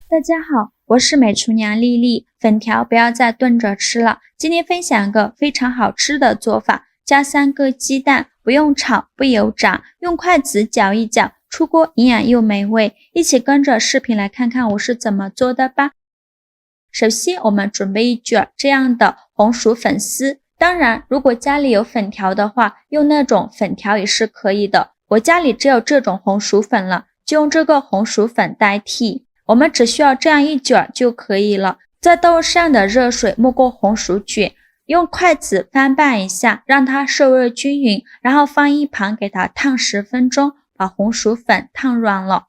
大家好，我是美厨娘丽丽。粉条不要再炖着吃了，今天分享个非常好吃的做法，加3个鸡蛋，不用炒，不油炸，用筷子搅一搅，出锅营养又美味。一起跟着视频来看看我是怎么做的吧。首先我们准备一卷这样的红薯粉丝，当然如果家里有粉条的话，用那种粉条也是可以的。我家里只有这种红薯粉了，就用这个红薯粉代替。我们只需要这样一卷就可以了。在豆上的热水没过红薯卷，用筷子翻拌一下，让它受热均匀，然后放一旁给它烫10分钟，把红薯粉烫软了。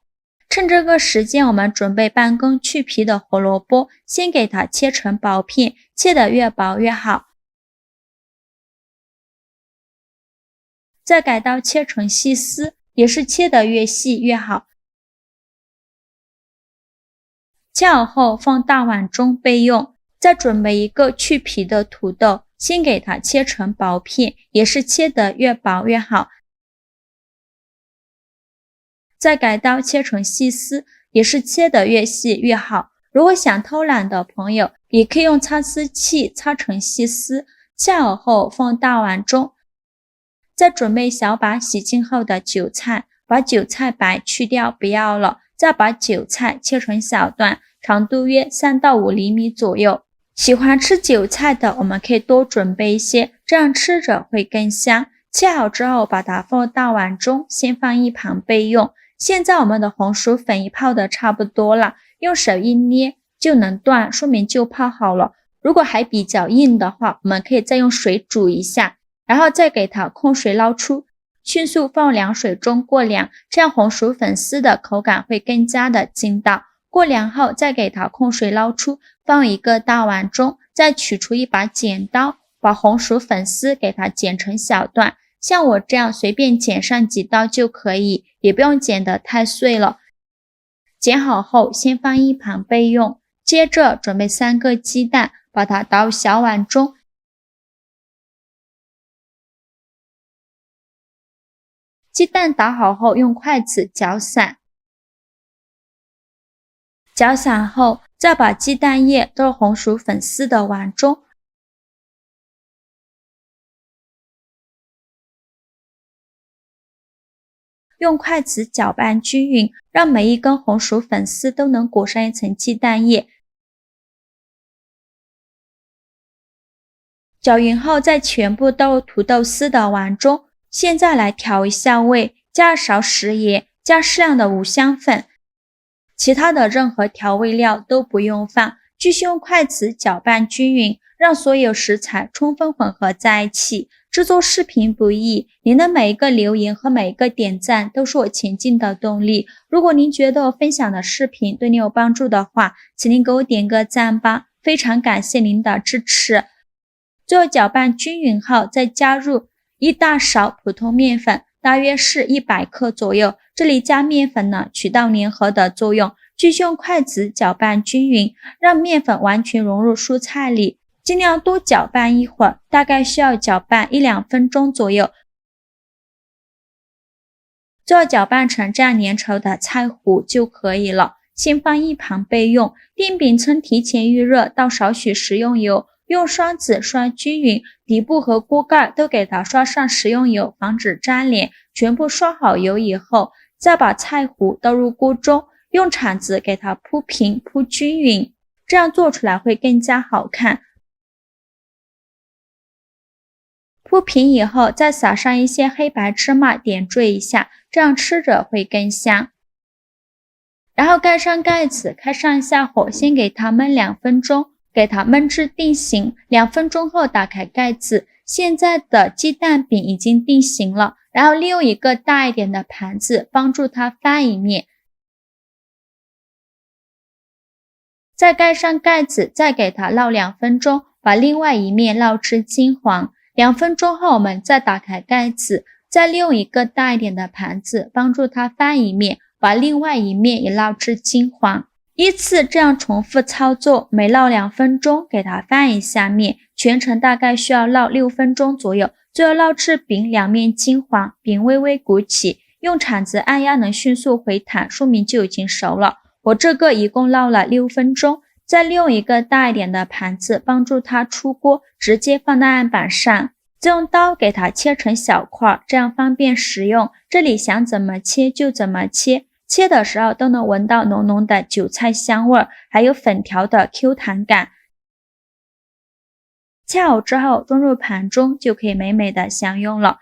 趁这个时间，我们准备半根去皮的胡萝卜，先给它切成薄片，切得越薄越好。再改刀切成细丝，也是切得越细越好。切好后放大碗中备用。再准备一个去皮的土豆，先给它切成薄片，也是切得越薄越好。再改刀切成细丝，也是切得越细越好。如果想偷懒的朋友，也可以用擦丝器擦成细丝。切好后放大碗中。再准备小把洗净后的韭菜，把韭菜白去掉不要了。再把韭菜切成小段，长度约3到5厘米左右。喜欢吃韭菜的，我们可以多准备一些，这样吃着会更香。切好之后，把它放大碗中，先放一旁备用。现在我们的红薯粉也泡的差不多了，用手一捏就能断，说明就泡好了。如果还比较硬的话，我们可以再用水煮一下，然后再给它控水捞出，迅速放凉水中过凉，这样红薯粉丝的口感会更加的劲道。过凉后再给它控水捞出，放一个大碗中，再取出一把剪刀，把红薯粉丝给它剪成小段，像我这样随便剪上几刀就可以，也不用剪得太碎了。剪好后先放一旁备用。接着准备3个鸡蛋，把它倒小碗中。鸡蛋打好后用筷子搅散，搅散后再把鸡蛋液倒红薯粉丝的碗中，用筷子搅拌均匀，让每一根红薯粉丝都能裹上一层鸡蛋液。搅匀后再全部倒入土豆丝的碗中。现在来调一下味，加2勺食盐，加适量的五香粉，其他的任何调味料都不用放，继续用筷子搅拌均匀，让所有食材充分混合在一起。制作视频不易，您的每一个留言和每一个点赞都是我前进的动力。如果您觉得我分享的视频对你有帮助的话，请您给我点个赞吧，非常感谢您的支持。最后搅拌均匀后，再加入1大勺普通面粉，大约是100克左右。这里加面粉呢，起到粘合的作用。继续用筷子搅拌均匀，让面粉完全融入蔬菜里，尽量多搅拌一会儿，大概需要搅拌1-2分钟左右。最后搅拌成这样粘稠的菜糊就可以了，先放一旁备用。电饼铛提前预热，倒少许食用油，用刷子刷均匀，底部和锅盖都给它刷上食用油，防止粘连。全部刷好油以后，再把菜糊倒入锅中，用铲子给它铺平铺均匀，这样做出来会更加好看。铺平以后，再撒上一些黑白芝麻点缀一下，这样吃着会更香。然后盖上盖子，开上下火，先给它焖2分钟，给它焖至定型。2分钟后打开盖子，现在的鸡蛋饼已经定型了。然后利用一个大一点的盘子帮助它翻一面，再盖上盖子，再给它烙2分钟，把另外一面烙至金黄。2分钟后我们再打开盖子，再利用一个大一点的盘子帮助它翻一面，把另外一面也烙至金黄。依次这样重复操作，每烙2分钟给它翻一下面，全程大概需要烙6分钟左右。最后烙至饼两面金黄，饼微微鼓起，用铲子按压能迅速回弹，说明就已经熟了。我这个一共烙了6分钟，再利用一个大一点的盘子帮助它出锅，直接放在案板上，再用刀给它切成小块，这样方便食用。这里想怎么切就怎么切，切的时候都能闻到浓浓的韭菜香味，还有粉条的 Q 弹感。切好之后装入盘中就可以美美的享用了。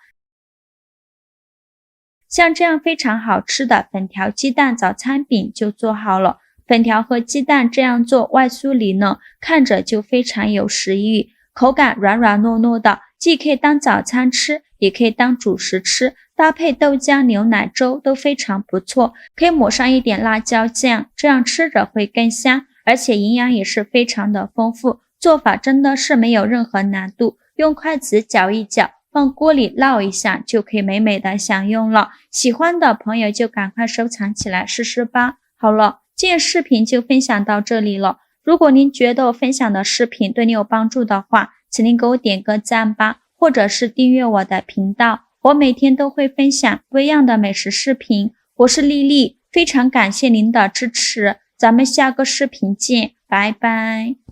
像这样非常好吃的粉条鸡蛋早餐饼就做好了。粉条和鸡蛋这样做外酥里嫩，看着就非常有食欲，口感软软糯糯的，既可以当早餐吃，也可以当主食吃，搭配豆浆、牛奶粥都非常不错，可以抹上一点辣椒酱，这样吃着会更香，而且营养也是非常的丰富。做法真的是没有任何难度，用筷子搅一搅，放锅里烙一下就可以美美的享用了。喜欢的朋友就赶快收藏起来试试吧。好了，今天视频就分享到这里了。如果您觉得我分享的视频对你有帮助的话，请您给我点个赞吧，或者是订阅我的频道。我每天都会分享不一样的美食视频。我是丽丽，非常感谢您的支持，咱们下个视频见，拜拜。